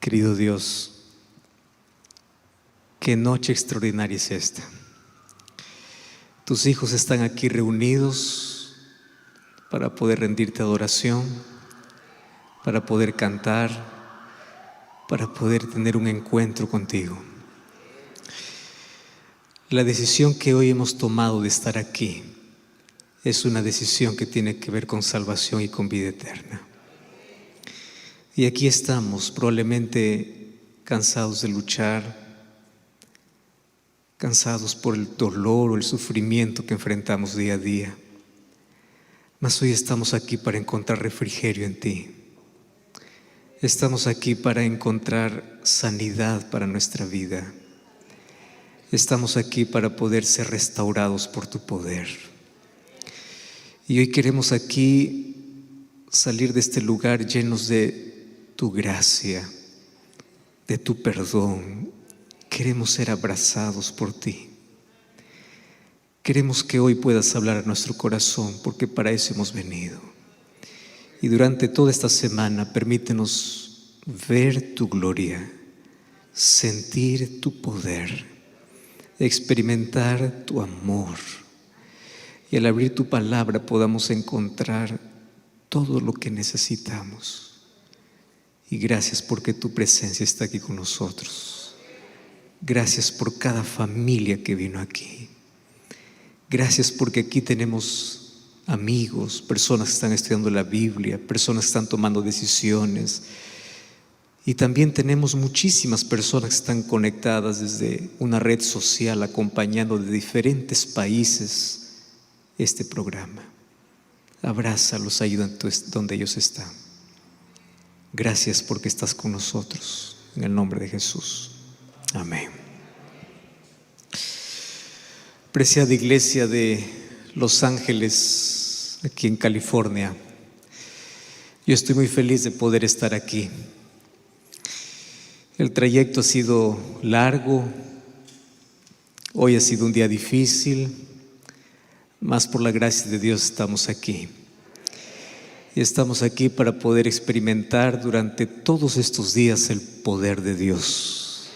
Querido Dios, qué noche extraordinaria es esta. Tus hijos están aquí reunidos para poder rendirte adoración, para poder cantar, para poder tener un encuentro contigo. La decisión que hoy hemos tomado de estar aquí es una decisión que tiene que ver con salvación y con vida eterna. Y aquí estamos, probablemente cansados de luchar, cansados por el dolor o el sufrimiento que enfrentamos día a día. Mas hoy estamos aquí para encontrar refrigerio en ti. Estamos aquí para encontrar sanidad para nuestra vida. Estamos aquí para poder ser restaurados por tu poder. Y hoy queremos aquí salir de este lugar llenos de tu gracia, de tu perdón. Queremos ser abrazados por ti. Queremos que hoy puedas hablar a nuestro corazón, porque para eso hemos venido. Y durante toda esta semana permítenos ver tu gloria, sentir tu poder, experimentar tu amor. Y al abrir tu palabra podamos encontrar todo lo que necesitamos. Y gracias porque tu presencia está aquí con nosotros. Gracias por cada familia que vino aquí. Gracias porque aquí tenemos amigos, personas que están estudiando la Biblia, personas que están tomando decisiones. Y también tenemos muchísimas personas que están conectadas desde una red social, acompañando de diferentes países este programa. Abrázalos, ayúdanos donde ellos están. Gracias porque estás con nosotros. En el nombre de Jesús. Amén. Preciada iglesia de Los Ángeles, aquí en California, yo estoy muy feliz de poder estar aquí. El trayecto ha sido largo, hoy ha sido un día difícil, mas por la gracia de Dios estamos aquí. Y estamos aquí para poder experimentar durante todos estos días el poder de Dios.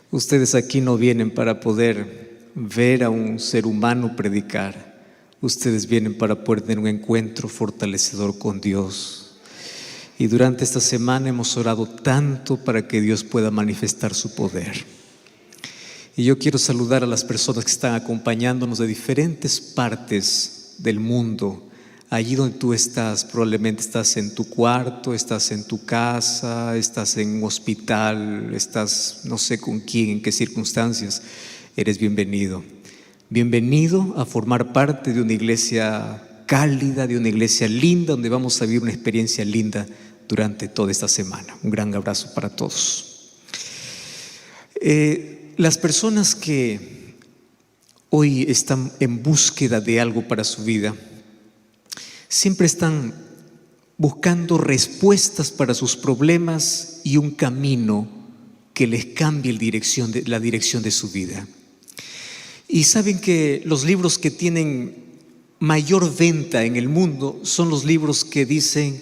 Ustedes aquí no vienen para poder ver a un ser humano predicar. Ustedes vienen para poder tener un encuentro fortalecedor con Dios. Y durante esta semana hemos orado tanto para que Dios pueda manifestar su poder. Y yo quiero saludar a las personas que están acompañándonos de diferentes partes del mundo. Allí donde tú estás, probablemente estás en tu cuarto, estás en tu casa, estás en un hospital, estás no sé con quién, en qué circunstancias. Eres bienvenido. Bienvenido a formar parte de una iglesia cálida, de una iglesia linda, donde vamos a vivir una experiencia linda durante toda esta semana. Un gran abrazo para todos. Las personas que hoy están en búsqueda de algo para su vida, siempre están buscando respuestas para sus problemas y un camino que les cambie la dirección de su vida. Y saben que los libros que tienen mayor venta en el mundo son los libros que dicen: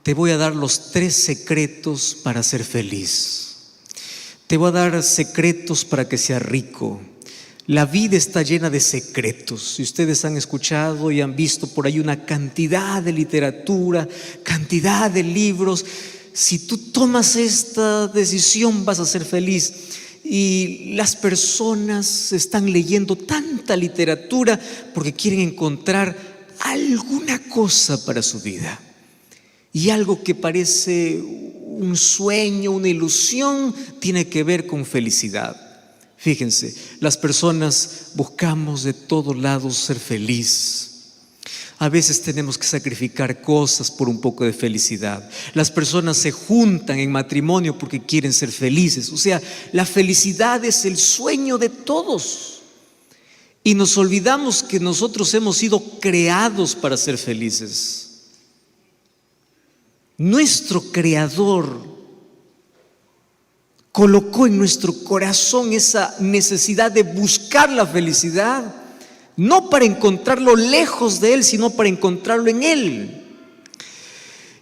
te voy a dar los 3 secretos para ser feliz. Te voy a dar secretos para que seas rico. La vida está llena de secretos. Si ustedes han escuchado y han visto por ahí una cantidad de literatura, cantidad de libros. Si tú tomas esta decisión vas a ser feliz. Y las personas están leyendo tanta literatura porque quieren encontrar alguna cosa para su vida. Y algo que parece un sueño, una ilusión, tiene que ver con felicidad. Fíjense, las personas buscamos de todos lados ser feliz. A veces tenemos que sacrificar cosas por un poco de felicidad. Las personas se juntan en matrimonio porque quieren ser felices. O sea, la felicidad es el sueño de todos. Y nos olvidamos que nosotros hemos sido creados para ser felices. Nuestro Creador colocó en nuestro corazón esa necesidad de buscar la felicidad, no para encontrarlo lejos de Él, sino para encontrarlo en Él.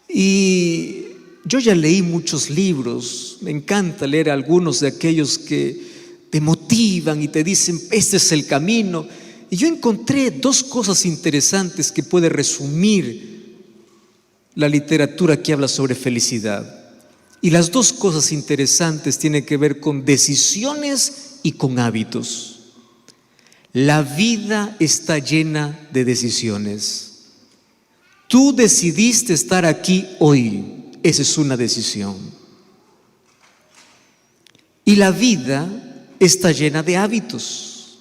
Y yo ya leí muchos libros, me encanta leer algunos de aquellos que te motivan y te dicen, este es el camino. Y yo encontré dos cosas interesantes que puede resumir la literatura que habla sobre felicidad. Y las dos cosas interesantes tienen que ver con decisiones y con hábitos. La vida está llena de decisiones. Tú decidiste estar aquí hoy. Esa es una decisión. Y la vida está llena de hábitos.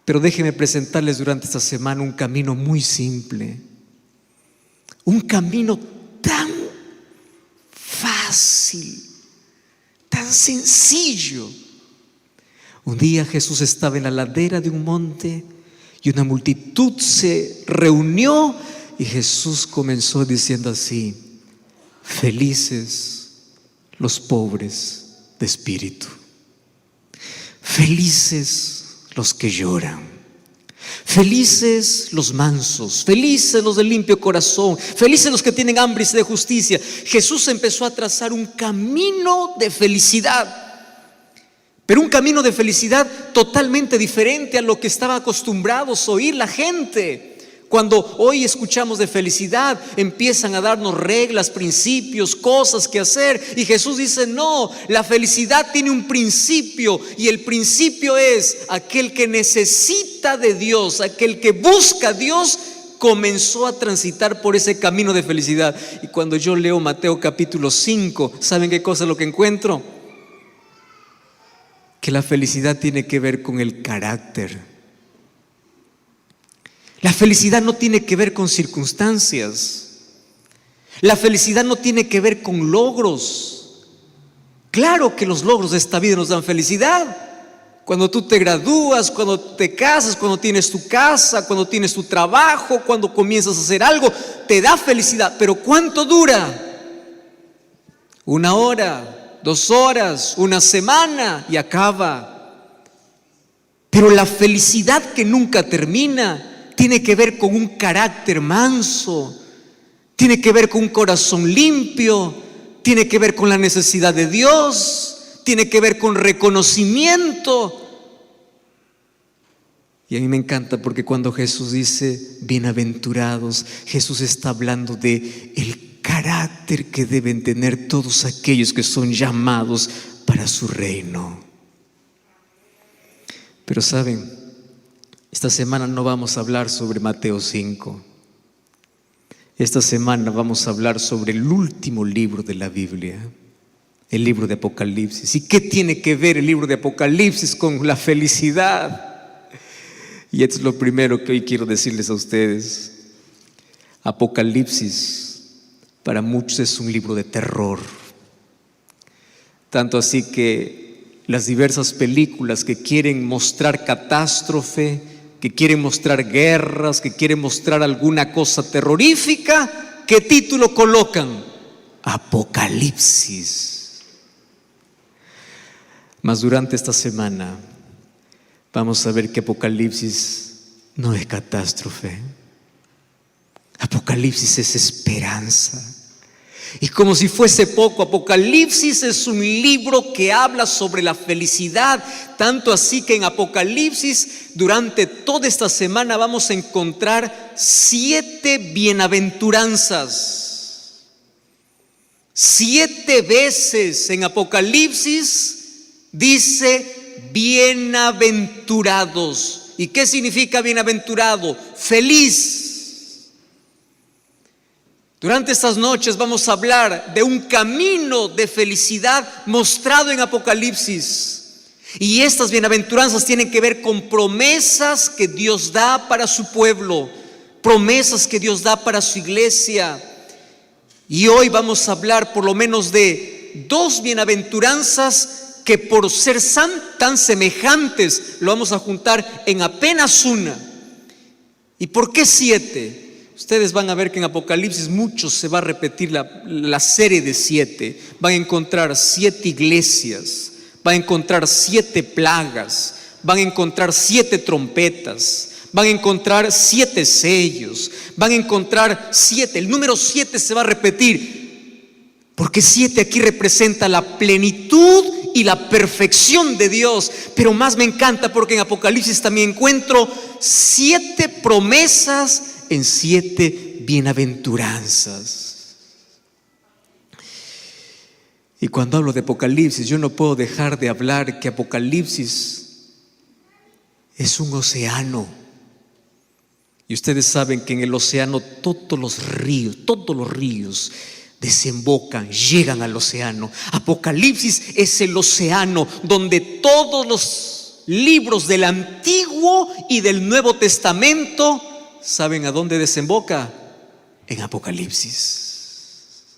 Pero déjenme presentarles durante esta semana un camino muy simple. Un camino tan fácil, tan sencillo. Un día Jesús estaba en la ladera de un monte y una multitud se reunió y Jesús comenzó diciendo así: felices los pobres de espíritu, felices los que lloran, felices los mansos, felices los de limpio corazón, felices los que tienen hambre y sed de justicia. Jesús empezó a trazar un camino de felicidad, pero un camino de felicidad totalmente diferente a lo que estaba acostumbrados a oír la gente. Cuando hoy escuchamos de felicidad, empiezan a darnos reglas, principios, cosas que hacer. Y Jesús dice, no, la felicidad tiene un principio. Y el principio es aquel que necesita de Dios, aquel que busca a Dios, comenzó a transitar por ese camino de felicidad. Y cuando yo leo Mateo capítulo 5, ¿saben qué cosa es lo que encuentro? Que la felicidad tiene que ver con el carácter. La felicidad no tiene que ver con circunstancias. La felicidad no tiene que ver con logros. Claro que los logros de esta vida nos dan felicidad. Cuando tú te gradúas, cuando te casas, cuando tienes tu casa, cuando tienes tu trabajo, cuando comienzas a hacer algo, te da felicidad. Pero ¿cuánto dura? 1 hora, 2 horas, 1 semana y acaba. Pero la felicidad que nunca termina tiene que ver con un carácter manso, tiene que ver con un corazón limpio, tiene que ver con la necesidad de Dios, tiene que ver con reconocimiento. Y a mí me encanta porque cuando Jesús dice bienaventurados, Jesús está hablando de el carácter que deben tener todos aquellos que son llamados para su reino. Pero saben, esta semana no vamos a hablar sobre Mateo 5. Esta semana vamos a hablar sobre el último libro de la Biblia, el libro de Apocalipsis. ¿Y qué tiene que ver el libro de Apocalipsis con la felicidad? Y esto es lo primero que hoy quiero decirles a ustedes. Apocalipsis para muchos es un libro de terror. Tanto así que las diversas películas que quieren mostrar catástrofe, que quieren mostrar guerras, que quieren mostrar alguna cosa terrorífica, ¿qué título colocan? Apocalipsis. Mas durante esta semana vamos a ver que Apocalipsis no es catástrofe. Apocalipsis es esperanza. Y como si fuese poco, Apocalipsis es un libro que habla sobre la felicidad. Tanto así que en Apocalipsis, durante toda esta semana vamos a encontrar 7 bienaventuranzas. 7 veces en Apocalipsis dice bienaventurados. ¿Y qué significa bienaventurado? Feliz. Durante estas noches vamos a hablar de un camino de felicidad mostrado en Apocalipsis. Y estas bienaventuranzas tienen que ver con promesas que Dios da para su pueblo, promesas que Dios da para su iglesia. Y hoy vamos a hablar por lo menos de 2 bienaventuranzas que por ser tan semejantes lo vamos a juntar en apenas una. ¿Y por qué 7? Ustedes van a ver que en Apocalipsis mucho se va a repetir la serie de 7. Van a encontrar 7 iglesias, van a encontrar 7 plagas, van a encontrar 7 trompetas, van a encontrar 7 sellos, van a encontrar 7. El número 7 se va a repetir. Porque 7 aquí representa la plenitud y la perfección de Dios. Pero más me encanta porque en Apocalipsis también encuentro 7 promesas en 7 bienaventuranzas. Y cuando hablo de Apocalipsis, yo no puedo dejar de hablar que Apocalipsis es un océano. Y ustedes saben que en el océano todos los ríos desembocan, llegan al océano. Apocalipsis es el océano donde todos los libros del Antiguo y del Nuevo Testamento, ¿saben a dónde desemboca? En Apocalipsis.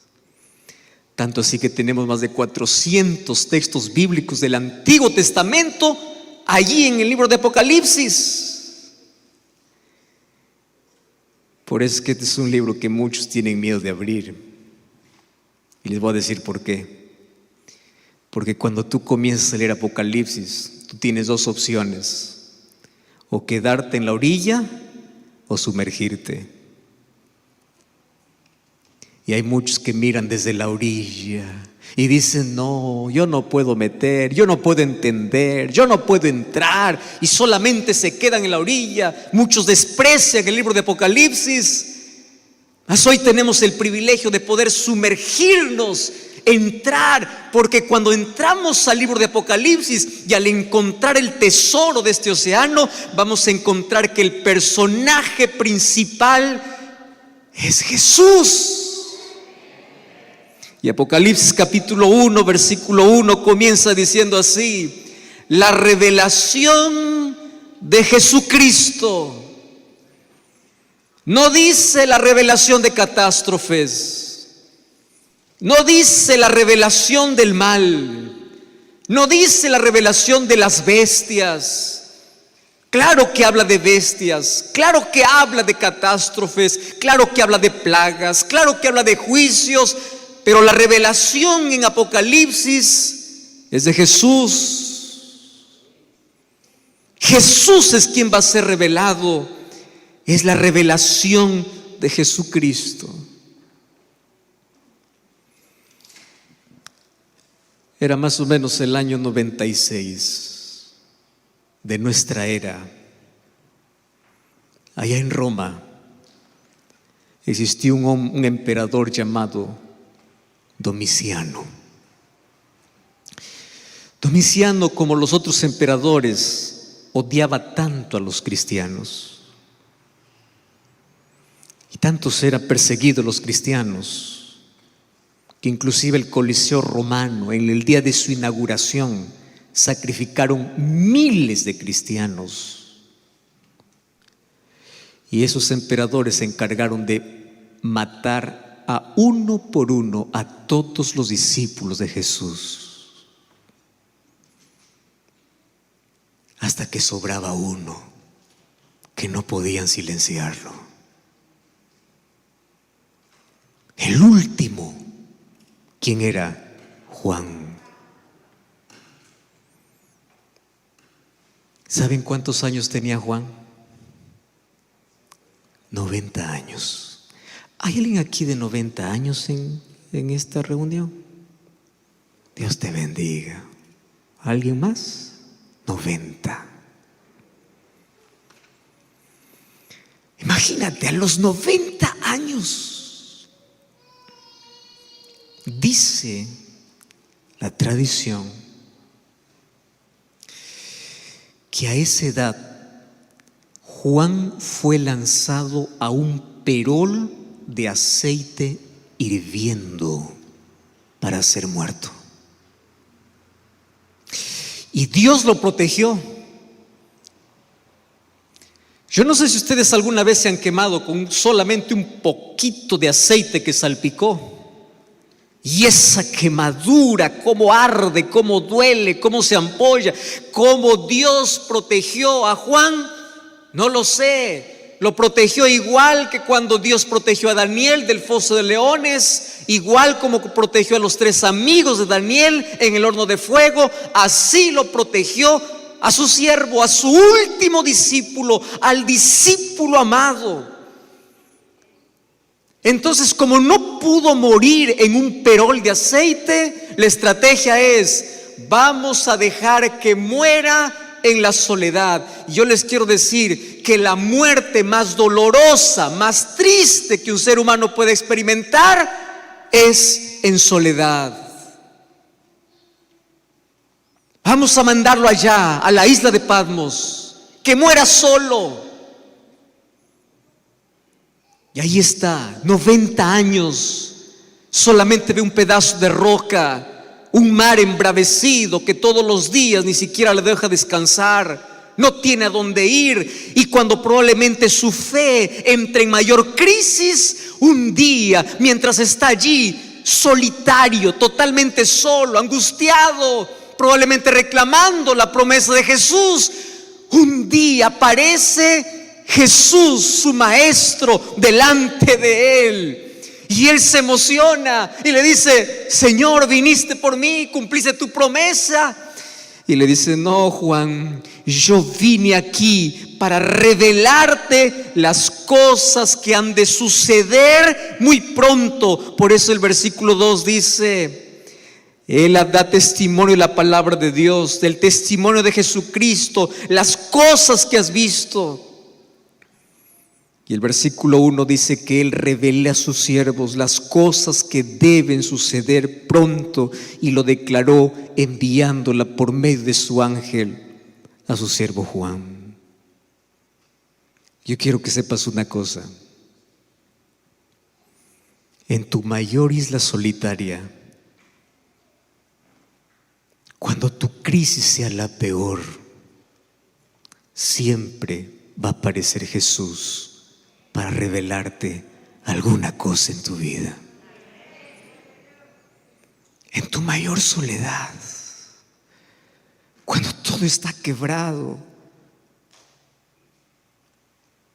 Tanto así que tenemos más de 400 textos bíblicos del Antiguo Testamento allí en el libro de Apocalipsis. Por eso es que este es un libro que muchos tienen miedo de abrir. Y les voy a decir por qué. Porque cuando tú comienzas a leer Apocalipsis, tú tienes 2 opciones: o quedarte en la orilla o sumergirte. Y hay muchos que miran desde la orilla y dicen: no, yo no puedo meter, yo no puedo entender, yo no puedo entrar, y solamente se quedan en la orilla. Muchos desprecian el libro de Apocalipsis. Mas hoy tenemos el privilegio de poder sumergirnos, entrar, porque cuando entramos al libro de Apocalipsis y al encontrar el tesoro de este océano, vamos a encontrar que el personaje principal es Jesús. Y Apocalipsis capítulo 1, versículo 1 comienza diciendo así: la revelación de Jesucristo. No dice la revelación de catástrofes, no dice la revelación del mal, no dice la revelación de las bestias. Claro que habla de bestias, claro que habla de catástrofes, claro que habla de plagas, claro que habla de juicios, pero la revelación en Apocalipsis es de Jesús. Jesús es quien va a ser revelado. Es la revelación de Jesucristo. Era más o menos el año 96 de nuestra era. Allá en Roma existió un emperador llamado Domiciano. Domiciano, como los otros emperadores, odiaba tanto a los cristianos. Y tantos eran perseguidos los cristianos, que inclusive el Coliseo romano, en el día de su inauguración, sacrificaron miles de cristianos. Y esos emperadores se encargaron de matar a uno por uno a todos los discípulos de Jesús, hasta que sobraba uno que no podían silenciarlo. El último, ¿quién era? Juan. ¿Saben cuántos años tenía Juan? 90 años. ¿Hay alguien aquí de 90 años en esta reunión? Dios te bendiga. ¿Alguien más? 90. Imagínate, a los 90 años. Dice la tradición que a esa edad Juan fue lanzado a un perol de aceite hirviendo para ser muerto. Y Dios lo protegió. Yo no sé si ustedes alguna vez se han quemado con solamente un poquito de aceite que salpicó. Y esa quemadura, cómo arde, cómo duele, cómo se ampolla, cómo Dios protegió a Juan, no lo sé. Lo protegió igual que cuando Dios protegió a Daniel del foso de leones, igual como protegió a los 3 amigos de Daniel en el horno de fuego. Así lo protegió a su siervo, a su último discípulo, al discípulo amado. Entonces, como no pudo morir en un perol de aceite, la estrategia es: vamos a dejar que muera en la soledad. Yo les quiero decir que la muerte más dolorosa, más triste que un ser humano puede experimentar es en soledad. Vamos a mandarlo allá, a la isla de Patmos, que muera solo. Y ahí está, 90 años, solamente ve un pedazo de roca, un mar embravecido que todos los días ni siquiera le deja descansar, no tiene a dónde ir. Y cuando probablemente su fe entre en mayor crisis, un día, mientras está allí, solitario, totalmente solo, angustiado, probablemente reclamando la promesa de Jesús, un día aparece Jesús, su maestro, delante de él. Y él se emociona y le dice: Señor, viniste por mí, cumpliste tu promesa. Y le dice: no, Juan, yo vine aquí para revelarte las cosas que han de suceder muy pronto. Por eso el versículo 2 dice: Él da testimonio de la palabra de Dios, del testimonio de Jesucristo, las cosas que has visto. Y el versículo 1 dice que Él revela a sus siervos las cosas que deben suceder pronto, y lo declaró enviándola por medio de su ángel a su siervo Juan. Yo quiero que sepas una cosa: en tu mayor isla solitaria, cuando tu crisis sea la peor, siempre va a aparecer Jesús para revelarte alguna cosa en tu vida. En tu mayor soledad, cuando todo está quebrado,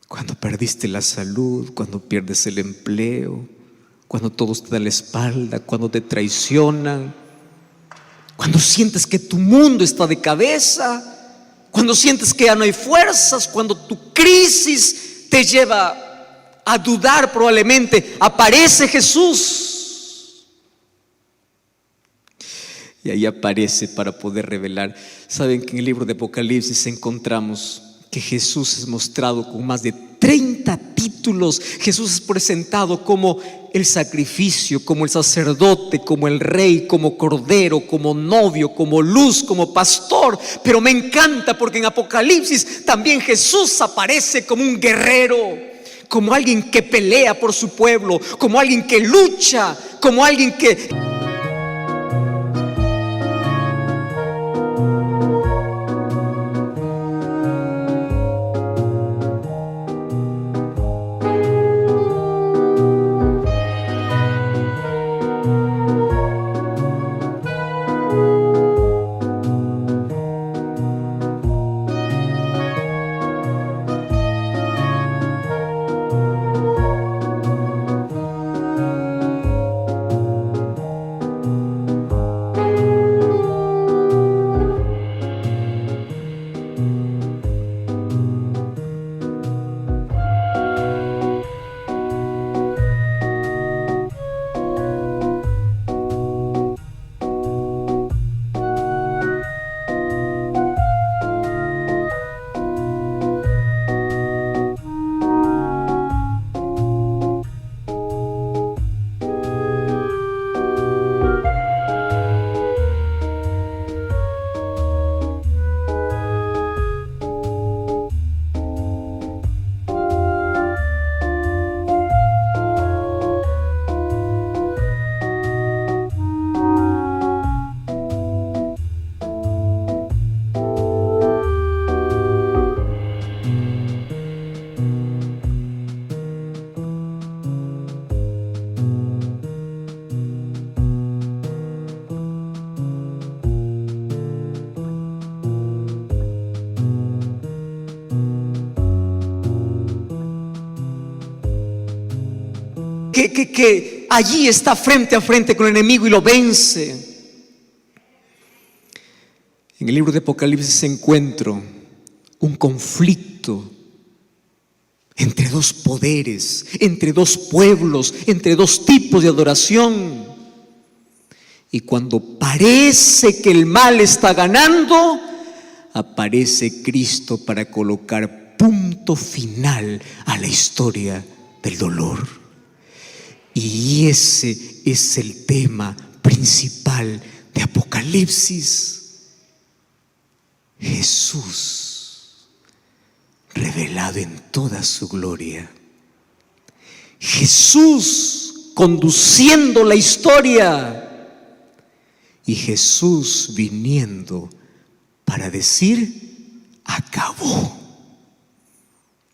cuando perdiste la salud, cuando pierdes el empleo, cuando todos te dan la espalda, cuando te traicionan, cuando sientes que tu mundo está de cabeza, cuando sientes que ya no hay fuerzas, cuando tu crisis te lleva a dudar, probablemente aparece Jesús. Y ahí aparece para poder revelar. Saben que en el libro de Apocalipsis encontramos que Jesús es mostrado con más de 30 títulos. Jesús es presentado como el sacrificio, como el sacerdote, como el rey, como cordero, como novio, como luz, como pastor. Pero me encanta porque en Apocalipsis también Jesús aparece como un guerrero, como alguien que pelea por su pueblo, como alguien que lucha, como alguien que... que allí está frente a frente con el enemigo y lo vence. En el libro de Apocalipsis encuentro un conflicto entre dos poderes, entre dos pueblos, entre dos tipos de adoración. Y cuando parece que el mal está ganando, aparece Cristo para colocar punto final a la historia del dolor. Y ese es el tema principal de Apocalipsis. Jesús revelado en toda su gloria. Jesús conduciendo la historia. Y Jesús viniendo para decir: acabó.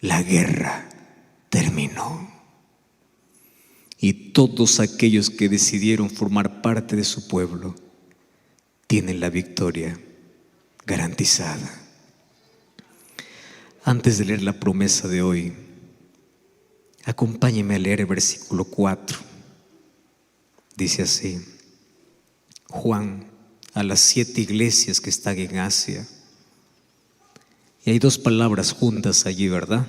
La guerra terminó. Y todos aquellos que decidieron formar parte de su pueblo tienen la victoria garantizada. Antes de leer la promesa de hoy, acompáñeme a leer el versículo 4. Dice así: Juan, a las 7 iglesias que están en Asia. Y hay 2 palabras juntas allí, ¿verdad?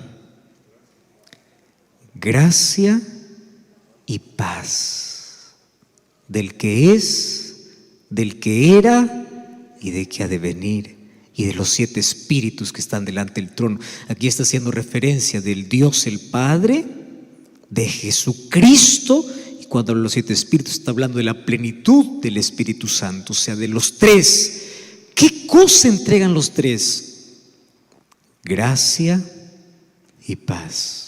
Gracia y paz, del que es, del que era y de que ha de venir, y de los 7 espíritus que están delante del trono. Aquí está haciendo referencia del Dios el Padre, de Jesucristo, y cuando habla de los 7 espíritus está hablando de la plenitud del Espíritu Santo, o sea, de los 3. ¿Qué cosa entregan los 3? Gracia y paz.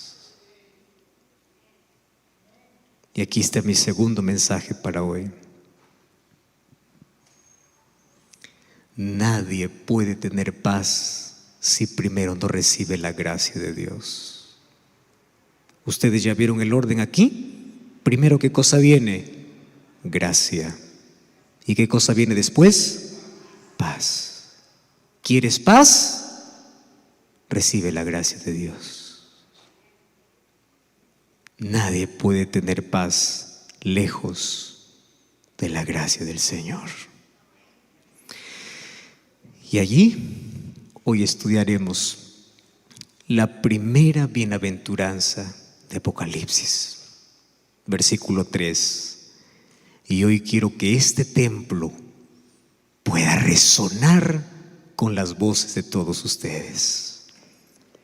Y aquí está mi segundo mensaje para hoy. Nadie puede tener paz si primero no recibe la gracia de Dios. ¿Ustedes ya vieron el orden aquí? Primero, ¿qué cosa viene? Gracia. ¿Y qué cosa viene después? Paz. ¿Quieres paz? Recibe la gracia de Dios. Nadie puede tener paz lejos de la gracia del Señor. Y allí hoy estudiaremos la primera bienaventuranza de Apocalipsis, versículo 3. Y hoy quiero que este templo pueda resonar con las voces de todos ustedes.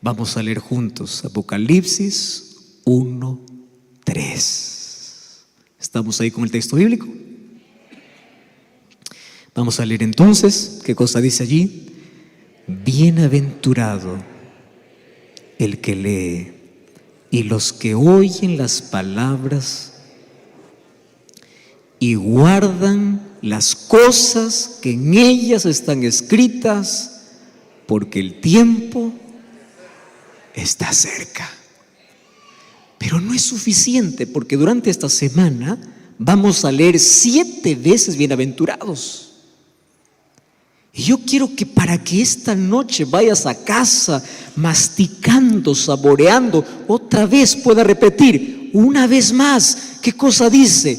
Vamos a leer juntos Apocalipsis 1:3. ¿Estamos ahí con el texto bíblico? Vamos a leer entonces. ¿Qué cosa dice allí? Bienaventurado el que lee y los que oyen las palabras y guardan las cosas que en ellas están escritas, porque el tiempo está cerca. Pero no es suficiente, porque durante esta semana vamos a leer 7 veces bienaventurados. Y yo quiero que para que esta noche vayas a casa masticando, saboreando, otra vez pueda repetir una vez más. ¿Qué cosa dice?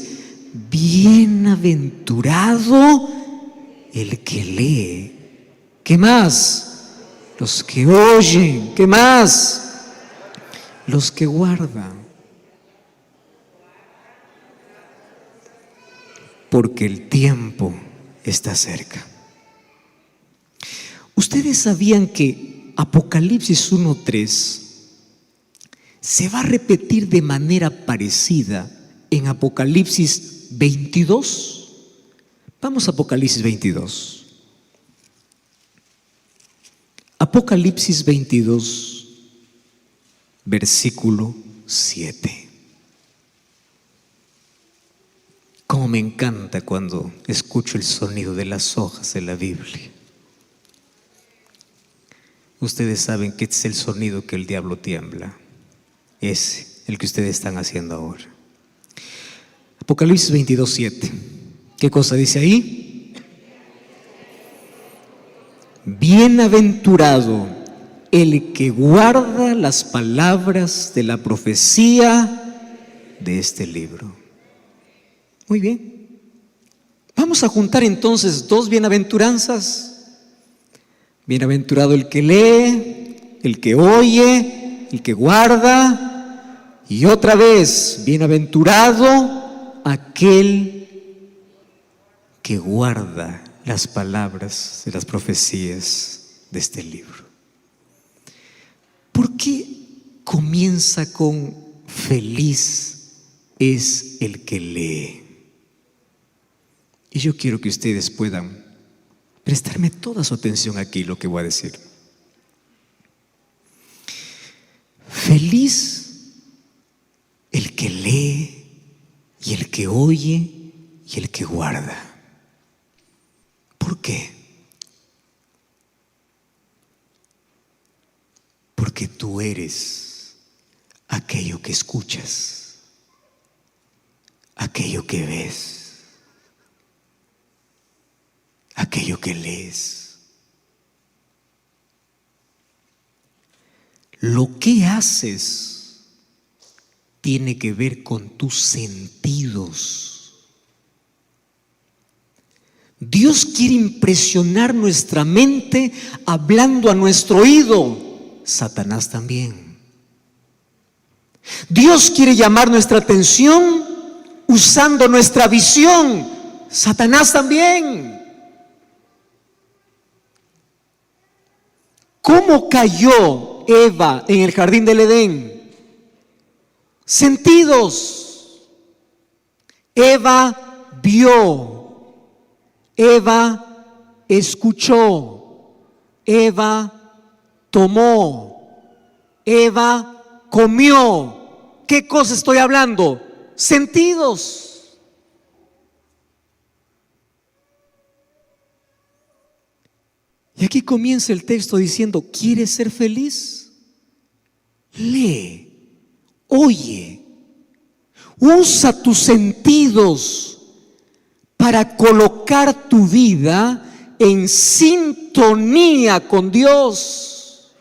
Bienaventurado el que lee. ¿Qué más? Los que oyen. ¿Qué más? Los que guardan. Porque el tiempo está cerca. ¿Ustedes sabían que Apocalipsis 1:3 se va a repetir de manera parecida en Apocalipsis 22? Vamos a Apocalipsis 22. Apocalipsis 22, versículo 7. Cómo me encanta cuando escucho el sonido de las hojas de la Biblia. Ustedes saben que este es el sonido que el diablo tiembla. Es el que ustedes están haciendo ahora. Apocalipsis 22, 7. ¿Qué cosa dice ahí? Bienaventurado el que guarda las palabras de la profecía de este libro. Muy bien. Vamos a juntar entonces 2 bienaventuranzas. Bienaventurado el que lee, el que oye el que guarda, y otra vez, bienaventurado aquel que guarda las palabras de las profecías de este libro. ¿Por qué comienza con feliz es el que lee? Y yo quiero que ustedes puedan prestarme toda su atención aquí lo que voy a decir. Feliz el que lee y el que oye y el que guarda. ¿Por qué? Porque tú eres aquello que escuchas, aquello que ves, aquello que lees. Lo que haces tiene que ver con tus sentidos. Dios quiere impresionar nuestra mente hablando a nuestro oído. Satanás también. Dios quiere llamar nuestra atención usando nuestra visión. Satanás también. ¿Cómo cayó Eva en el jardín del Edén? Sentidos. Eva vio, Eva escuchó, Eva tomó, Eva comió. ¿Qué cosa estoy hablando? Sentidos. Y aquí comienza el texto diciendo: ¿quieres ser feliz? Lee, oye, usa tus sentidos para colocar tu vida en sintonía con Dios.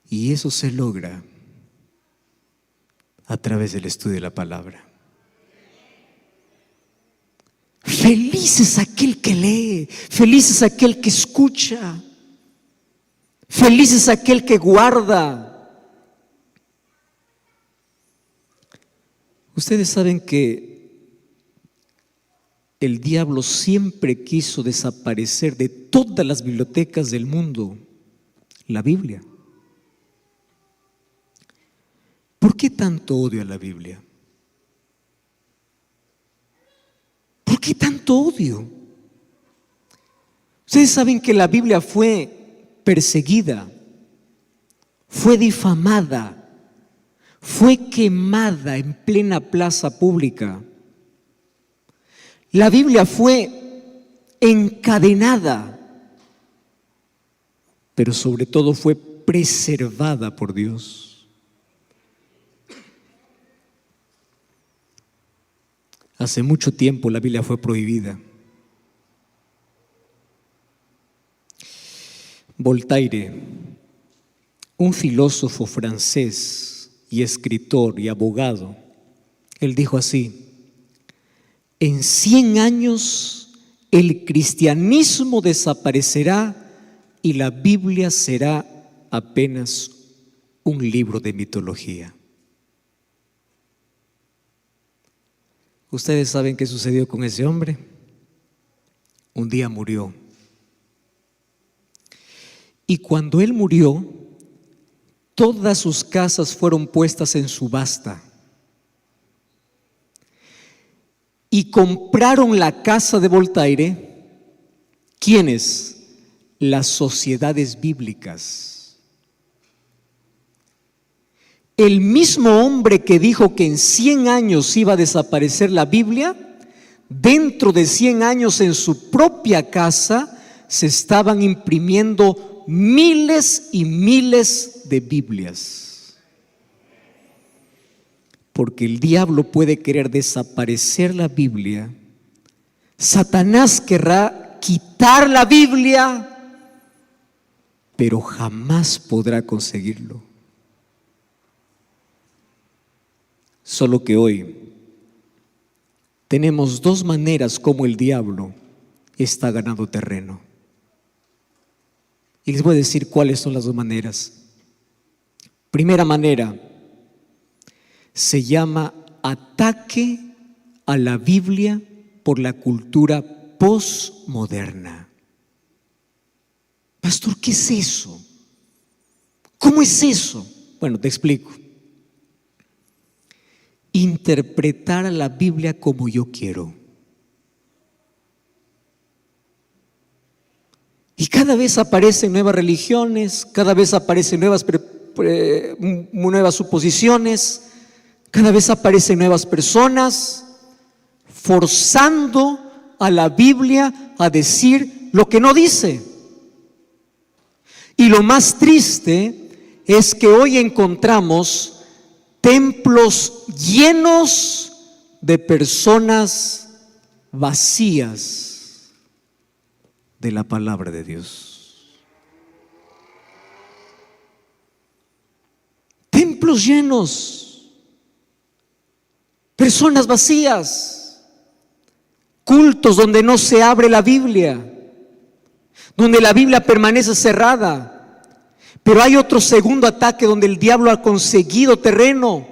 Y eso se logra a través del estudio de la palabra. Feliz es aquel que lee, feliz es aquel que escucha, feliz es aquel que guarda. Ustedes saben que el diablo siempre quiso desaparecer de todas las bibliotecas del mundo la Biblia. ¿Por qué tanto odio a la Biblia? ¿Por qué tanto odio? Ustedes saben que la Biblia fue perseguida, fue difamada, fue quemada en plena plaza pública. La Biblia fue encadenada, pero sobre todo fue preservada por Dios. Hace mucho tiempo la Biblia fue prohibida. Voltaire, un filósofo francés y escritor y abogado, él dijo así: en 100 años el cristianismo desaparecerá y la Biblia será apenas un libro de mitología. ¿Ustedes saben qué sucedió con ese hombre? Un día murió. Y cuando él murió, todas sus casas fueron puestas en subasta. Y compraron la casa de Voltaire, ¿quiénes? Las sociedades bíblicas. El mismo hombre que dijo que en 100 años iba a desaparecer la Biblia, dentro de 100 años en su propia casa se estaban imprimiendo miles y miles de Biblias. Porque el diablo puede querer desaparecer la Biblia, Satanás querrá quitar la Biblia, pero jamás podrá conseguirlo. Solo que hoy tenemos dos maneras como el diablo está ganando terreno. Y les voy a decir cuáles son las dos maneras. Primera manera, se llama ataque a la Biblia por la cultura posmoderna. Pastor, ¿qué es eso? ¿Cómo es eso? Bueno, te explico. Interpretar a la Biblia como yo quiero. Y cada vez aparecen nuevas religiones, cada vez aparecen nuevas suposiciones, cada vez aparecen nuevas personas forzando a la Biblia a decir lo que no dice. Y lo más triste es que hoy encontramos templos llenos de personas vacías de la palabra de Dios. Templos llenos, personas vacías, cultos donde no se abre la Biblia, donde la Biblia permanece cerrada. Pero hay otro segundo ataque donde el diablo ha conseguido terreno,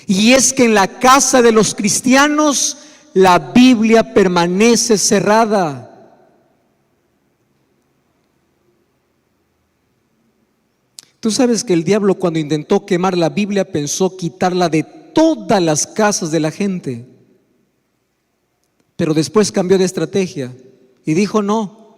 y es que en la casa de los cristianos la Biblia permanece cerrada. Tú sabes que el diablo, cuando intentó quemar la Biblia, pensó quitarla de todas las casas de la gente, pero después cambió de estrategia y dijo: no,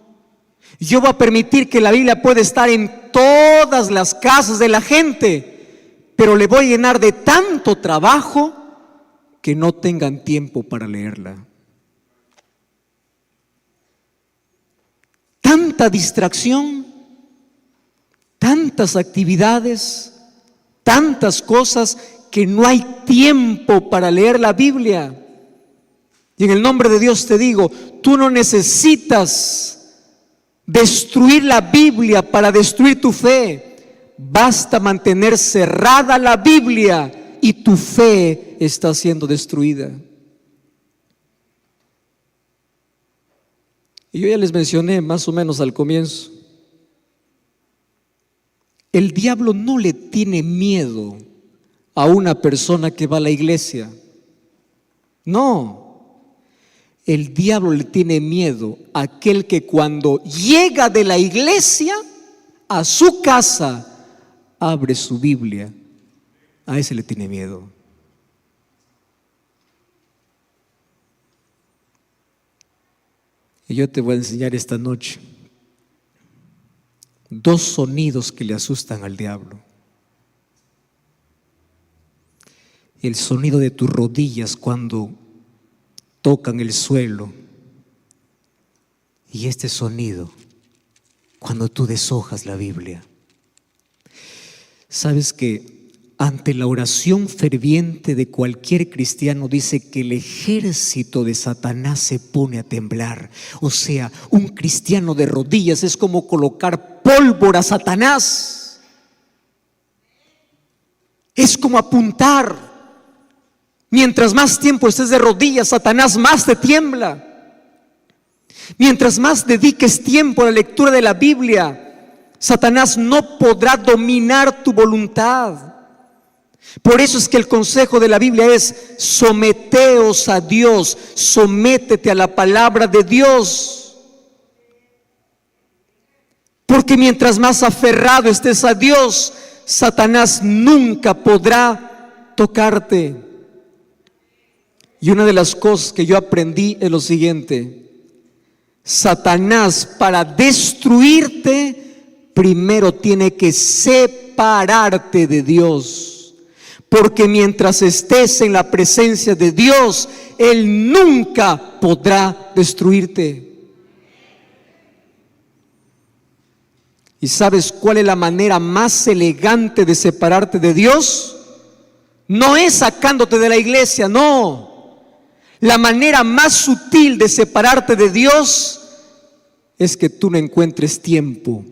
yo voy a permitir que la Biblia pueda estar en todas las casas de la gente, pero le voy a llenar de tanto trabajo que no tengan tiempo para leerla. Tanta distracción, tantas actividades, tantas cosas que no hay tiempo para leer la Biblia. Y en el nombre de Dios te digo, tú no necesitas destruir la Biblia para destruir tu fe. Basta mantener cerrada la Biblia y tu fe está siendo destruida. Y yo ya les mencioné más o menos al comienzo, el diablo no le tiene miedo a una persona que va a la iglesia. No, el diablo le tiene miedo a aquel que cuando llega de la iglesia a su casa abre su Biblia. A ese le tiene miedo. Y yo te voy a enseñar esta noche dos sonidos que le asustan al diablo. El sonido de tus rodillas cuando tocan el suelo, y este sonido cuando tú deshojas la Biblia. Sabes que ante la oración ferviente de cualquier cristiano dice que el ejército de Satanás se pone a temblar. O sea, un cristiano de rodillas es como colocar pólvora a Satanás. Es como apuntar. Mientras más tiempo estés de rodillas, Satanás más te tiembla. Mientras más dediques tiempo a la lectura de la Biblia, Satanás no podrá dominar tu voluntad. Por eso es que el consejo de la Biblia es: someteos a Dios, sométete a la palabra de Dios. Porque mientras más aferrado estés a Dios, Satanás nunca podrá tocarte. Y una de las cosas que yo aprendí es lo siguiente: Satanás, para destruirte, primero tiene que separarte de Dios. Porque mientras estés en la presencia de Dios, Él nunca podrá destruirte. ¿Y sabes cuál es la manera más elegante de separarte de Dios? No es sacándote de la iglesia, no. La manera más sutil de separarte de Dios es que tú no encuentres tiempo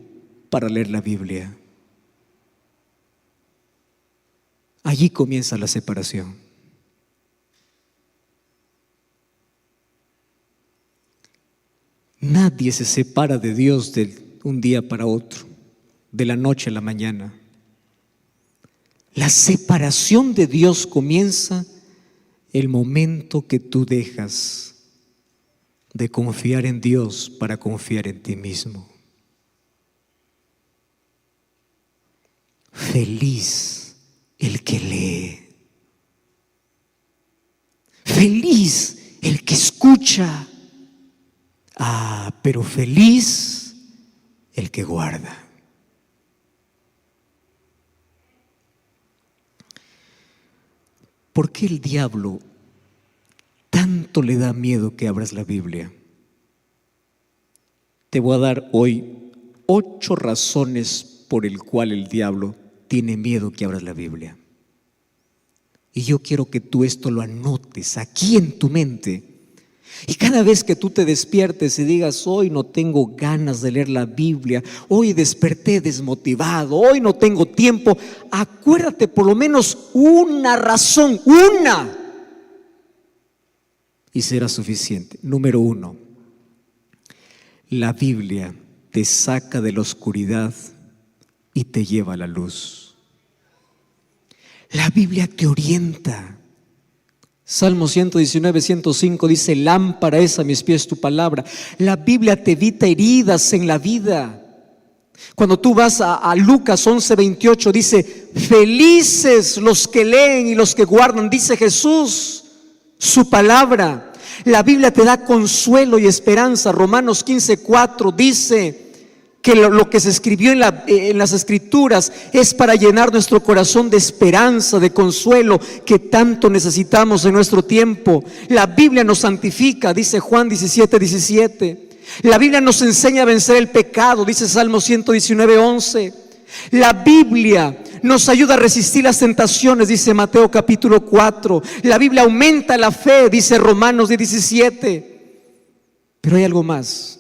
para leer la Biblia. Allí comienza la separación. Nadie se separa de Dios un día para otro, de la noche a la mañana. La separación de Dios comienza el momento que tú dejas de confiar en Dios para confiar en ti mismo. Feliz el que lee. Feliz el que escucha. Pero feliz el que guarda. ¿Por qué el diablo tanto le da miedo que abras la Biblia? Te voy a dar hoy 8 razones por el cual el diablo tiene miedo que abras la Biblia. Y yo quiero que tú esto lo anotes aquí en tu mente. Y cada vez que tú te despiertes y digas, hoy no tengo ganas de leer la Biblia, hoy desperté desmotivado, hoy no tengo tiempo, acuérdate por lo menos una razón, una, y será suficiente. Número 1, la Biblia te saca de la oscuridad y te lleva a la luz. La Biblia te orienta. Salmo 119, 105 dice, lámpara es a mis pies tu palabra. La Biblia te evita heridas en la vida. Cuando tú vas a Lucas 11, 28 dice, felices los que leen y los que guardan, dice Jesús, su palabra. La Biblia te da consuelo y esperanza. Romanos 15, 4 dice que lo que se escribió en las escrituras es para llenar nuestro corazón de esperanza, de consuelo que tanto necesitamos en nuestro tiempo. La Biblia nos santifica, dice Juan 17, 17. La Biblia nos enseña a vencer el pecado, dice Salmo 119, 11. La Biblia nos ayuda a resistir las tentaciones, dice Mateo capítulo 4. La Biblia aumenta la fe, dice Romanos 17. Pero hay algo más.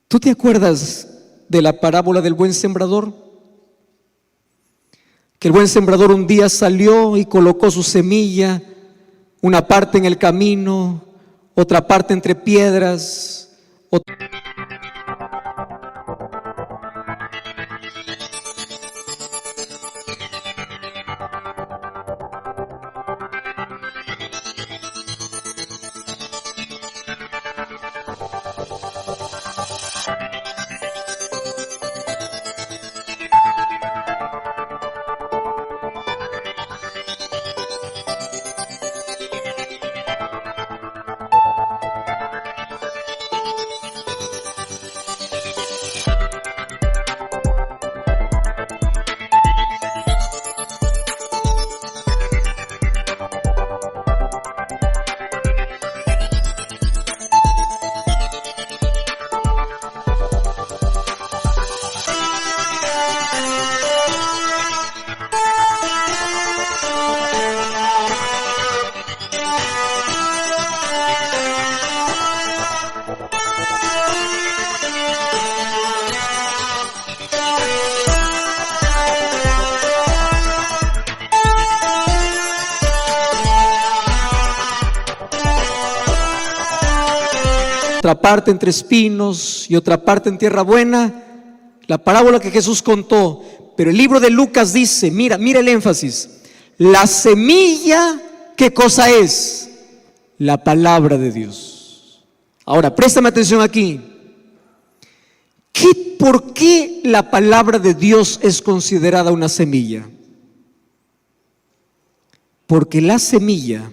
¿Tú te acuerdas de la parábola del buen sembrador? Que el buen sembrador un día salió y colocó su semilla, una parte en el camino, otra parte entre piedras, otra parte entre espinos y otra parte en tierra buena. La parábola que Jesús contó. Pero el libro de Lucas dice, mira el énfasis, la semilla, ¿qué cosa es? La palabra de Dios. Ahora, préstame atención aquí. ¿Por qué la palabra de Dios es considerada una semilla? Porque la semilla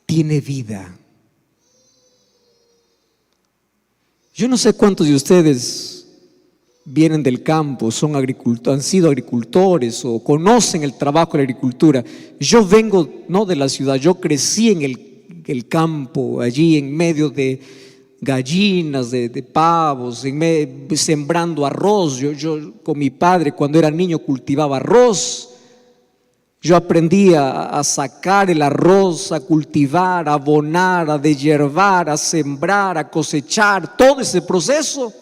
tiene vida. Yo no sé cuántos de ustedes vienen del campo, son agricultores, han sido agricultores o conocen el trabajo de la agricultura. Yo vengo no de la ciudad, yo crecí en el campo, allí en medio de gallinas, de pavos, sembrando arroz. Yo con mi padre cuando era niño cultivaba arroz. Yo aprendí a sacar el arroz, a cultivar, a abonar, a deshiervar, a sembrar, a cosechar, todo ese proceso.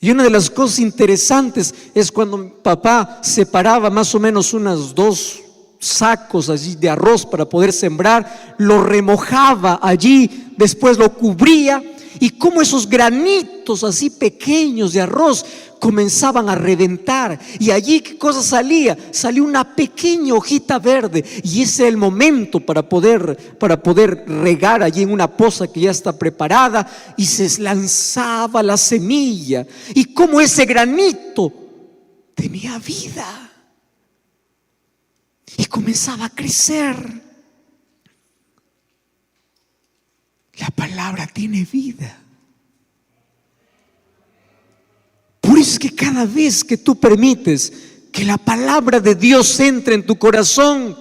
Y una de las cosas interesantes es cuando papá separaba más o menos unas 2 sacos allí de arroz para poder sembrar, lo remojaba allí, después lo cubría y cómo esos granitos así pequeños de arroz comenzaban a reventar. Y allí, ¿qué cosa salía? Salió una pequeña hojita verde, y ese es el momento para poder regar allí en una poza que ya está preparada, y se lanzaba la semilla, y cómo ese granito tenía vida y comenzaba a crecer. La palabra tiene vida. Por eso es que cada vez que tú permites que la palabra de Dios entre en tu corazón,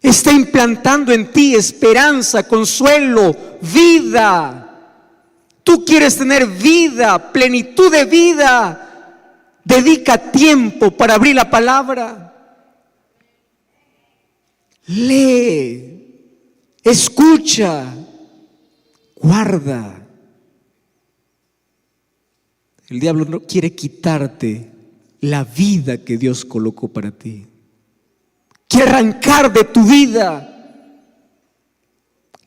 está implantando en ti esperanza, consuelo, vida. Tú quieres tener vida, plenitud de vida. Dedica tiempo para abrir la palabra. Lee, escucha, guarda. El diablo no quiere quitarte la vida que Dios colocó para ti. Quiere arrancar de tu vida.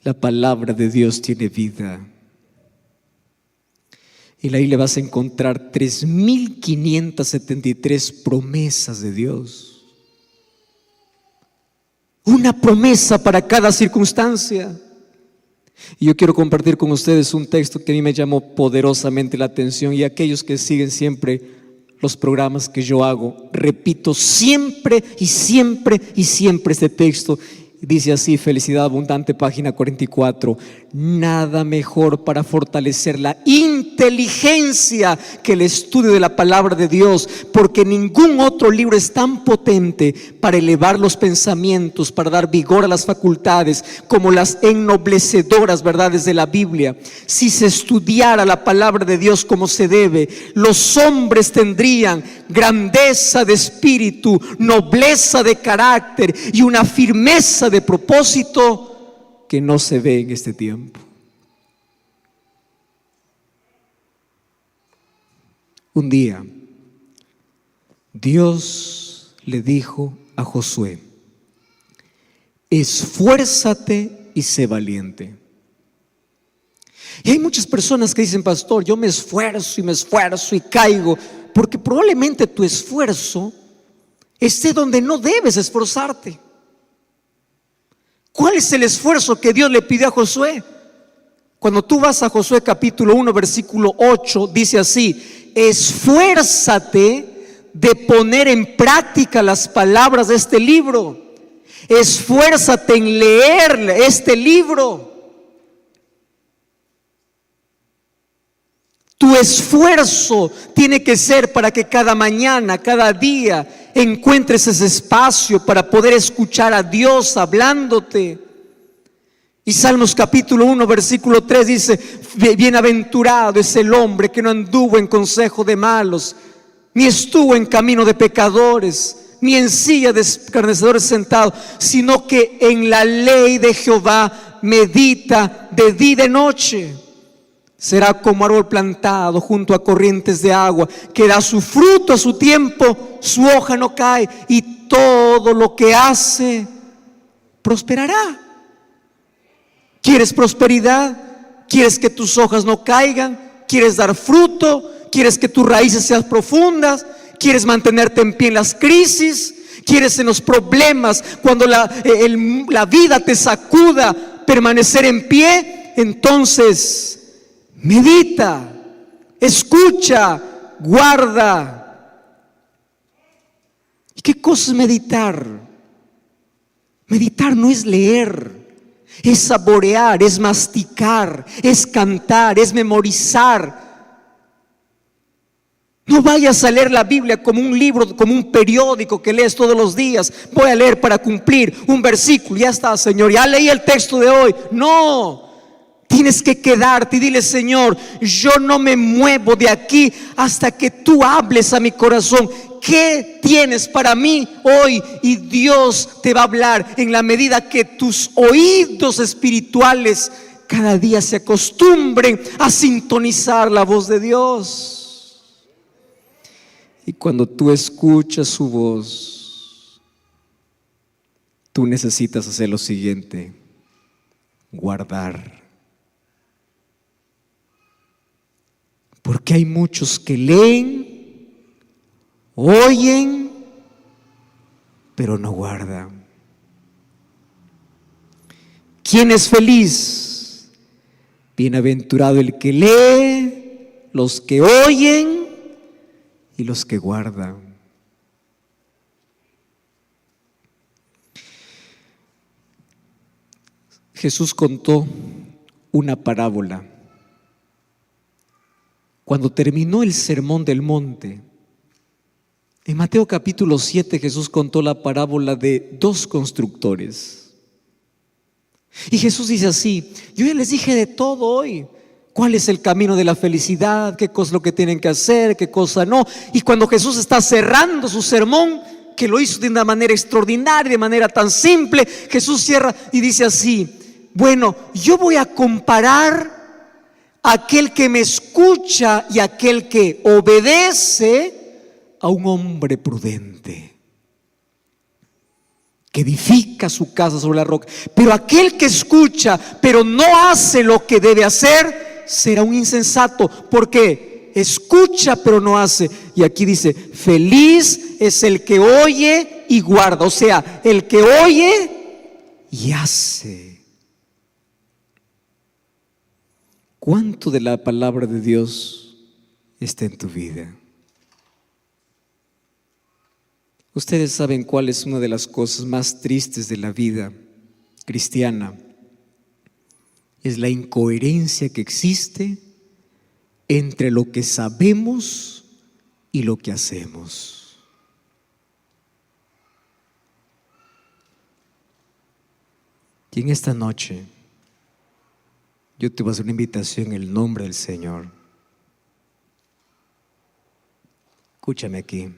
La palabra de Dios tiene vida. En la Biblia vas a encontrar 3,573 promesas de Dios. Una promesa para cada circunstancia. Y yo quiero compartir con ustedes un texto que a mí me llamó poderosamente la atención, y aquellos que siguen siempre los programas que yo hago, repito siempre y siempre y siempre este texto. Dice así, Felicidad Abundante, página 44: nada mejor para fortalecer la inteligencia que el estudio de la palabra de Dios, porque ningún otro libro es tan potente para elevar los pensamientos, para dar vigor a las facultades, como las ennoblecedoras verdades de la Biblia. Si se estudiara la palabra de Dios como se debe, los hombres tendrían grandeza de espíritu, nobleza de carácter y una firmeza de propósito que no se ve en este tiempo. Un día, Dios le dijo a Josué: esfuérzate y sé valiente. Y hay muchas personas que dicen: pastor, yo me esfuerzo y caigo, porque probablemente tu esfuerzo esté donde no debes esforzarte. ¿Cuál es el esfuerzo que Dios le pidió a Josué? Cuando tú vas a Josué capítulo 1 versículo 8, dice así: esfuérzate de poner en práctica las palabras de este libro. Esfuérzate en leer este libro. Tu esfuerzo tiene que ser para que cada mañana, cada día, encuentres ese espacio para poder escuchar a Dios hablándote. Y Salmos capítulo 1 versículo 3 dice: bienaventurado es el hombre que no anduvo en consejo de malos, ni estuvo en camino de pecadores, ni en silla de escarnecedores sentado, sino que en la ley de Jehová medita de día y de noche. Será como árbol plantado junto a corrientes de agua, que da su fruto a su tiempo, su hoja no cae, y todo lo que hace prosperará. ¿Quieres prosperidad? ¿Quieres que tus hojas no caigan? ¿Quieres dar fruto? ¿Quieres que tus raíces sean profundas? ¿Quieres mantenerte en pie en las crisis? ¿Quieres en los problemas, cuando la vida te sacuda, permanecer en pie? Entonces medita, escucha, guarda. ¿Y qué cosa es meditar? Meditar no es leer, es saborear, es masticar, es cantar, es memorizar. No vayas a leer la Biblia como un libro, como un periódico que lees todos los días. Voy a leer para cumplir un versículo, ya está, Señor, ya leí el texto de hoy. No. Tienes que quedarte y dile: Señor, yo no me muevo de aquí hasta que tú hables a mi corazón. ¿Qué tienes para mí hoy? Y Dios te va a hablar en la medida que tus oídos espirituales cada día se acostumbren a sintonizar la voz de Dios. Y cuando tú escuchas su voz, tú necesitas hacer lo siguiente: guardar. Porque hay muchos que leen, oyen, pero no guardan. ¿Quién es feliz? Bienaventurado el que lee, los que oyen y los que guardan. Jesús contó una parábola. Cuando terminó el sermón del monte, en Mateo capítulo 7 Jesús contó la parábola de dos constructores. Y Jesús dice así: yo ya les dije de todo hoy. ¿Cuál es el camino de la felicidad? ¿Qué cosa es lo que tienen que hacer? ¿Qué cosa no? Y cuando Jesús está cerrando su sermón, que lo hizo de una manera extraordinaria, de manera tan simple, Jesús cierra y dice así: bueno, yo voy a comparar a aquel que me escucha y aquel que obedece a un hombre prudente que edifica su casa sobre la roca. Pero aquel que escucha pero no hace lo que debe hacer será un insensato, porque escucha pero no hace. Y aquí dice: feliz es el que oye y guarda. O sea, el que oye y hace. ¿Cuánto de la palabra de Dios está en tu vida? Ustedes saben cuál es una de las cosas más tristes de la vida cristiana. Es la incoherencia que existe entre lo que sabemos y lo que hacemos. Y en esta noche yo te voy a hacer una invitación en el nombre del Señor. Escúchame aquí.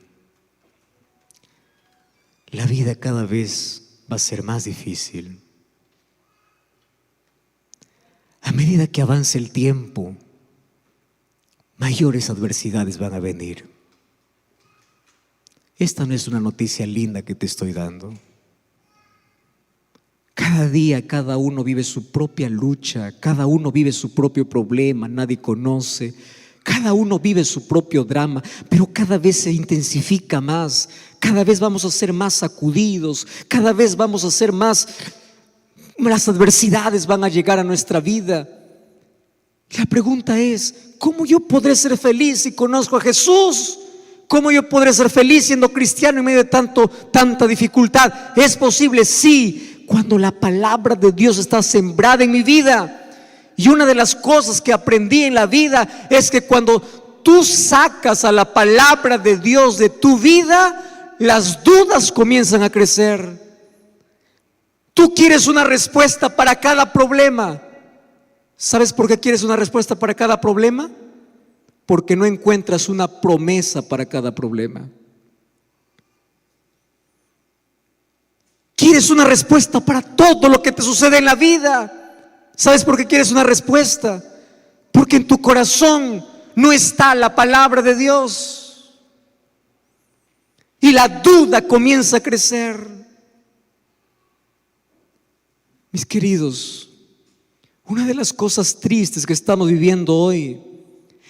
La vida cada vez va a ser más difícil. A medida que avance el tiempo, mayores adversidades van a venir. Esta no es una noticia linda que te estoy dando. Cada día cada uno vive su propia lucha, cada uno vive su propio problema, nadie conoce. Cada uno vive su propio drama, pero cada vez se intensifica más. Cada vez vamos a ser más sacudidos, cada vez vamos a ser más, las adversidades van a llegar a nuestra vida. La pregunta es: ¿cómo yo podré ser feliz si conozco a Jesús? ¿Cómo yo podré ser feliz siendo cristiano en medio de tanta dificultad? ¿Es posible? Sí, cuando la palabra de Dios está sembrada en mi vida. Y una de las cosas que aprendí en la vida es que cuando tú sacas a la palabra de Dios de tu vida, las dudas comienzan a crecer. Tú quieres una respuesta para cada problema. ¿Sabes por qué quieres una respuesta para cada problema? Porque no encuentras una promesa para cada problema. Quieres una respuesta para todo lo que te sucede en la vida. ¿Sabes por qué quieres una respuesta? Porque en tu corazón no está la palabra de Dios. Y la duda comienza a crecer. Mis queridos, una de las cosas tristes que estamos viviendo hoy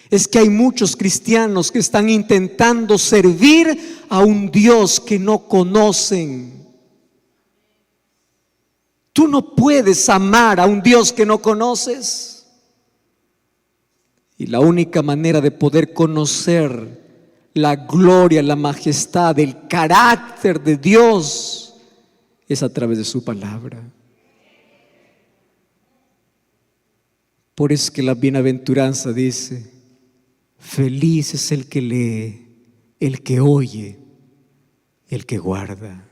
es que hay muchos cristianos que están intentando servir a un Dios que no conocen. Tú no puedes amar a un Dios que no conoces. Y la única manera de poder conocer la gloria, la majestad, el carácter de Dios es a través de su palabra. Por eso es que la bienaventuranza dice: feliz es el que lee, el que oye, el que guarda.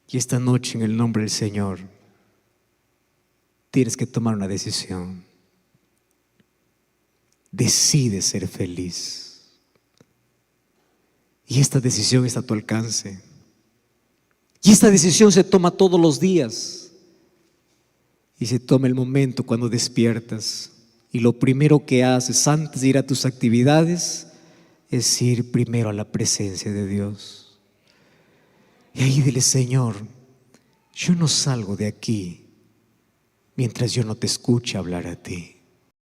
Y esta noche, en el nombre del Señor, tienes que tomar una decisión. Decide ser feliz. Y esta decisión está a tu alcance. Y esta decisión se toma todos los días. Y se toma el momento cuando despiertas. Y lo primero que haces antes de ir a tus actividades es ir primero a la presencia de Dios. Y ahí dile: Señor, yo no salgo de aquí mientras yo no te escuche hablar a ti.